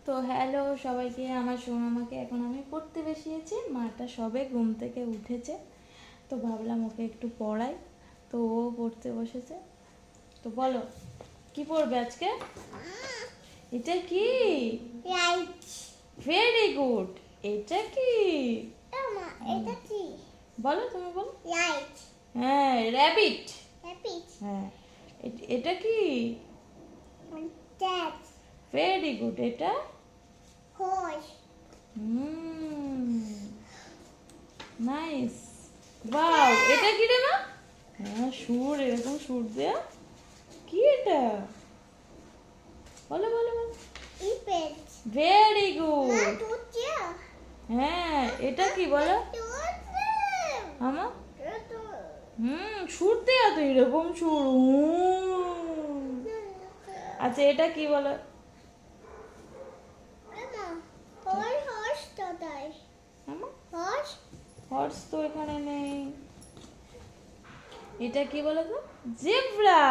তো হ্যালো সবাইকে, আমার সোনামাকে এখন আমি পড়তে বসিয়েছি। মাটা সবে ঘুম থেকে উঠেছে, তো ভাবলাম ওকে একটু পড়াই। তো ও পড়তে বসেছে। তো বলো, কি পড়বে আজকে? এটা কি? লাইট। Very good. এটা কি? এটা কি? বলো, তুমি বলো। লাইট। হ্যাঁ, র্যাবিট। হ্যাপিট। হ্যাঁ, এটা কি? ক্যাট। Very good. এটা? হর্স। নাইস। ওয়াও, এটা কি রে মা? হ্যাঁ, সুর, এরকম সুর দেয়া। কি এটা? বলো বলো বলো। ইপেট। ভেরি মা গুড। তুচ্ছা। হ্যাঁ, এটা কি বলো? আমার সুর দেয়া তো, এরকম সুর। আচ্ছা, এটা কি বলো? হর্স দাদাই। আমার হর্স। হর্স তো এখানে নেই। এটা কি বলো তো? জেব্রা।